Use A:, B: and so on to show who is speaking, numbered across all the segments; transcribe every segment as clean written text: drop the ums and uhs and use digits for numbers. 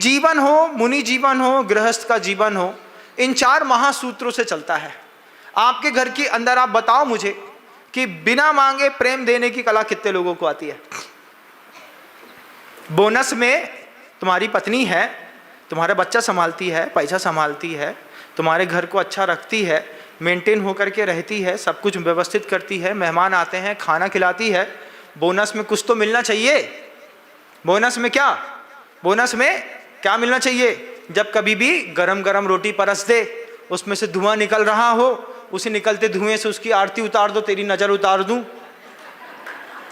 A: जीवन हो, मुनि जीवन हो, गृहस्थ का जीवन हो, इन 4 महासूत्रों से चलता है। आपके घर के अंदर आप बताओ मुझे कि बिना मांगे प्रेम देने की कला कितने लोगों को आती है? बोनस में तुम्हारी पत्नी है, तुम्हारा बच्चा संभालती है, पैसा संभालती है, तुम्हारे घर को अच्छा रखती है, मेंटेन होकर के रहती है, सब कुछ व्यवस्थित करती है, मेहमान आते हैं खाना खिलाती है। बोनस में कुछ तो मिलना चाहिए। बोनस में क्या? बोनस में क्या मिलना चाहिए? जब कभी भी गरम गरम रोटी परस दे, उसमें से धुआं निकल रहा हो, उसी निकलते धुएं से उसकी आरती उतार दो, तेरी नजर उतार दूं।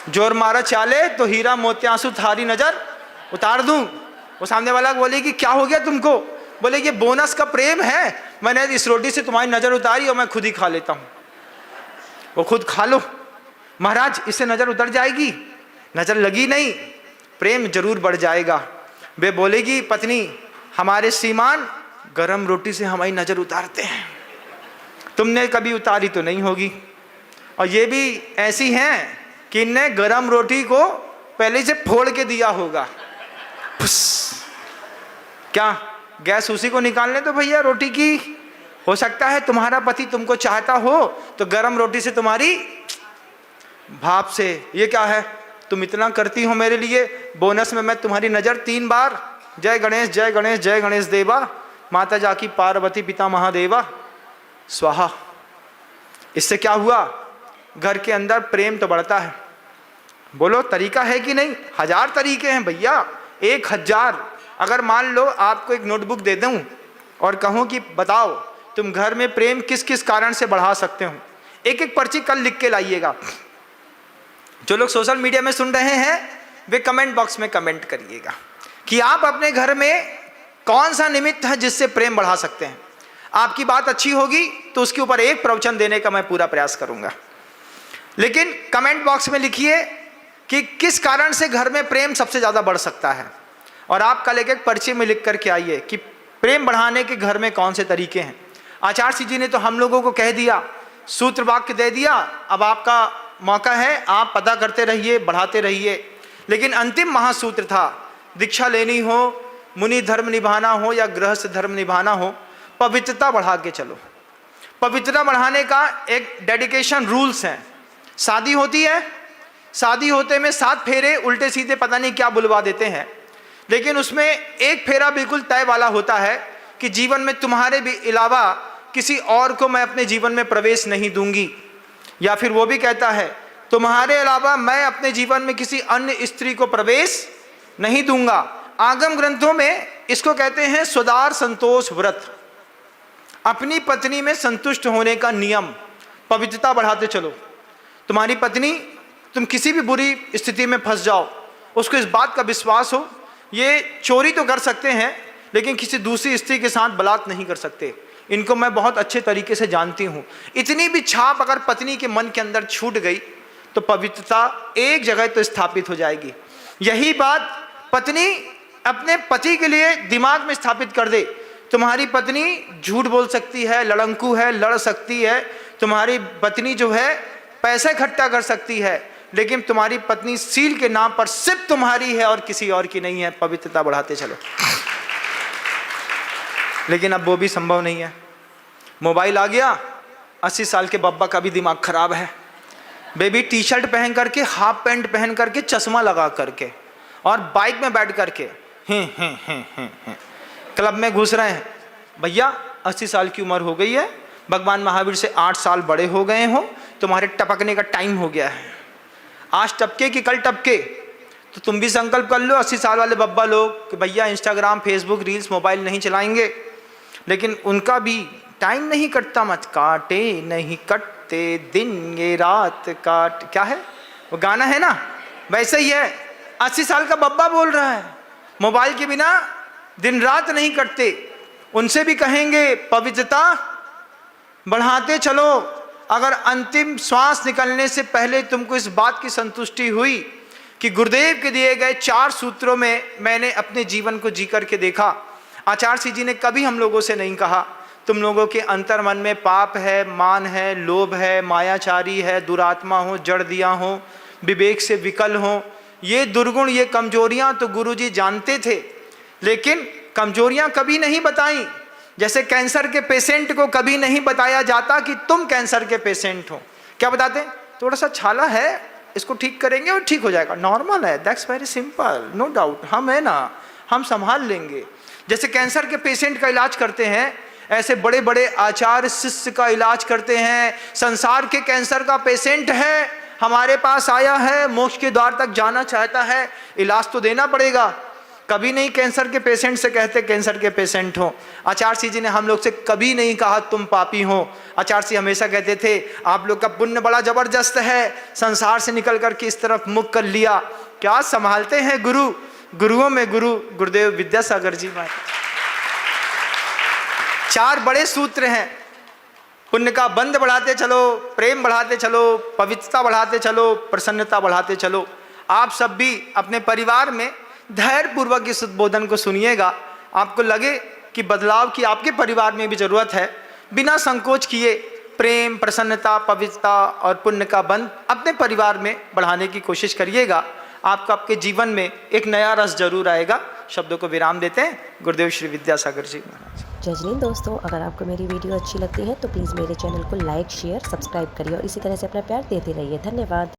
A: जोर मारा चाले तो हीरा मोतियासु थारी नजर उतार दूं। वो सामने वाला बोले कि क्या हो गया तुमको? बोले ये बोनस का प्रेम है, मैंने इस रोटी से तुम्हारी नजर उतारी और मैं खुद ही खा लेता हूं। वो खुद खा लो महाराज, इससे नजर उतर जाएगी। नजर लगी नहीं, प्रेम जरूर बढ़ जाएगा। वे बोलेगी पत्नी, हमारे श्रीमान गरम रोटी से हमारी नजर उतारते हैं, तुमने कभी उतारी तो नहीं होगी। और ये भी ऐसी हैं कि इनने गरम रोटी को पहले से फोड़ के दिया होगा। क्या गैस उसी को निकालने तो भैया रोटी की। हो सकता है तुम्हारा पति तुमको चाहता हो तो गरम रोटी से तुम्हारी भाप से, ये क्या है तुम इतना करती हो मेरे लिए, बोनस में मैं तुम्हारी नजर 3 बार जय गणेश जय गणेश जय गणेश देवा, माता जाकी पार्वती पिता महादेवा स्वाहा। इससे क्या हुआ? घर के अंदर प्रेम तो बढ़ता है। बोलो तरीका है कि नहीं? 1000 तरीके हैं भैया, 1000। अगर मान लो आपको एक नोटबुक दे दूं और कहूं कि बताओ तुम घर में प्रेम किस किस कारण से बढ़ा सकते हो, एक एक पर्ची कल लिख के लाइएगा। जो लोग सोशल मीडिया में सुन रहे हैं वे कमेंट बॉक्स में कमेंट करिएगा कि आप अपने घर में कौन सा निमित्त है जिससे प्रेम बढ़ा सकते हैं। आपकी बात अच्छी होगी तो उसके ऊपर एक प्रवचन देने का मैं पूरा प्रयास करूंगा। लेकिन कमेंट बॉक्स में लिखिए कि किस कारण से घर में प्रेम सबसे ज्यादा बढ़ सकता है, और आप कल एक एक पर्चे में लिख करके आइए कि प्रेम बढ़ाने के घर में कौन से तरीके हैं। आचार्य जी ने तो हम लोगों को कह दिया, सूत्र वाक्य दे दिया, अब आपका मौका है, आप पता करते रहिए, बढ़ाते रहिए। लेकिन अंतिम महासूत्र था, दीक्षा लेनी हो, मुनि धर्म निभाना हो या गृहस्थ धर्म निभाना हो, पवित्रता बढ़ा के चलो। पवित्रता बढ़ाने का एक डेडिकेशन रूल्स हैं। शादी होती है, शादी होते में 7 फेरे उल्टे सीधे पता नहीं क्या बुलवा देते हैं, लेकिन उसमें एक फेरा बिल्कुल तय वाला होता है कि जीवन में तुम्हारे भी अलावा किसी और को मैं अपने जीवन में प्रवेश नहीं दूंगी। या फिर वो भी कहता है तुम्हारे अलावा मैं अपने जीवन में किसी अन्य स्त्री को प्रवेश नहीं दूंगा। आगम ग्रंथों में इसको कहते हैं स्वदार संतोष व्रत, अपनी पत्नी में संतुष्ट होने का नियम। पवित्रता बढ़ाते चलो। तुम्हारी पत्नी, तुम किसी भी बुरी स्थिति में फंस जाओ, उसको इस बात का विश्वास हो ये चोरी तो कर सकते हैं लेकिन किसी दूसरी स्त्री के साथ बलात्कार नहीं कर सकते। इनको मैं बहुत अच्छे तरीके से जानती हूँ। इतनी भी छाप अगर पत्नी के मन के अंदर छूट गई तो पवित्रता एक जगह तो स्थापित हो जाएगी। यही बात पत्नी अपने पति के लिए दिमाग में स्थापित कर दे। तुम्हारी पत्नी झूठ बोल सकती है, लड़ंकू है, लड़ सकती है, तुम्हारी पत्नी जो है पैसा इकट्ठा कर सकती है, लेकिन तुम्हारी पत्नी सील के नाम पर सिर्फ तुम्हारी है और किसी और की नहीं है। पवित्रता बढ़ाते चलो। लेकिन अब वो भी संभव नहीं है। मोबाइल आ गया, 80 साल के बब्बा का भी दिमाग खराब है। बेबी टी शर्ट पहन करके, हाफ पैंट पहन करके, चश्मा लगा करके और बाइक में बैठ करके क्लब में घुस रहे हैं। भैया 80 साल की उम्र हो गई है, भगवान महावीर से 8 साल बड़े हो गए हो, तुम्हारे टपकने का टाइम हो गया है। आज टपके कि कल टपके, तो तुम भी संकल्प कर लो 80 साल वाले बब्बा लोग कि भैया इंस्टाग्राम, फेसबुक, रील्स, मोबाइल नहीं चलाएंगे। लेकिन उनका भी टाइम नहीं कटता। मत काटे नहीं कटते दिन ये रात काट, क्या है वो गाना है ना, वैसे ही है। 80 साल का बब्बा बोल रहा है मोबाइल के बिना दिन रात नहीं कटते। उनसे भी कहेंगे पवित्रता बढ़ाते चलो। अगर अंतिम श्वास निकलने से पहले तुमको इस बात की संतुष्टि हुई कि गुरुदेव के दिए गए 4 सूत्रों में मैंने अपने जीवन को जी करके देखा। आचार्य जी ने कभी हम लोगों से नहीं कहा तुम लोगों के अंतर मन में पाप है, मान है, लोभ है, मायाचारी है, दुरात्मा हो, जड़ दिया हो, विवेक से विकल हो। ये दुर्गुण, ये कमजोरियां तो गुरुजी जानते थे, लेकिन कमजोरियां कभी नहीं बताई। जैसे कैंसर के पेशेंट को कभी नहीं बताया जाता कि तुम कैंसर के पेशेंट हो। क्या बताते हैं? थोड़ा सा छाला है, इसको ठीक करेंगे और ठीक हो जाएगा, नॉर्मल है, that's very simple, no doubt, हम है ना, हम संभाल लेंगे। जैसे कैंसर के पेशेंट का इलाज करते हैं, ऐसे बड़े बड़े आचार्य शिष्य का इलाज करते हैं। संसार के कैंसर का पेशेंट है, हमारे पास आया है, मोक्ष के द्वार तक जाना चाहता है, इलाज तो देना पड़ेगा। कभी नहीं कैंसर के पेशेंट से कहते कैंसर के पेशेंट हो। आचार्य जी ने हम लोग से कभी नहीं कहा तुम पापी हो। आचार्य जी हमेशा कहते थे आप लोग का पुण्य बड़ा जबरदस्त है, संसार से निकल करके इस तरफ मुख कर लिया। क्या संभालते हैं गुरु, गुरुओं में गुरु गुरुदेव विद्यासागर जी महाराज। 4 बड़े सूत्र हैं, पुण्य का बंध बढ़ाते चलो, प्रेम बढ़ाते चलो, पवित्रता बढ़ाते चलो, प्रसन्नता बढ़ाते चलो। आप सब भी अपने परिवार में धैर्य पूर्वक इस उद्बोधन को सुनिएगा। आपको लगे कि बदलाव की आपके परिवार में भी जरूरत है, बिना संकोच किए प्रेम, प्रसन्नता, पवित्रता और पुण्य का बंध अपने परिवार में बढ़ाने की कोशिश करिएगा। आपका आपके जीवन में एक नया रस जरूर आएगा। शब्दों को विराम देते हैं। गुरुदेव श्री विद्यासागर जी महाराज।
B: जय हिंद दोस्तों, अगर आपको मेरी वीडियो अच्छी लगती है तो प्लीज़ मेरे चैनल को लाइक, शेयर, सब्सक्राइब करिए और इसी तरह से अपना प्यार देते रहिए। धन्यवाद।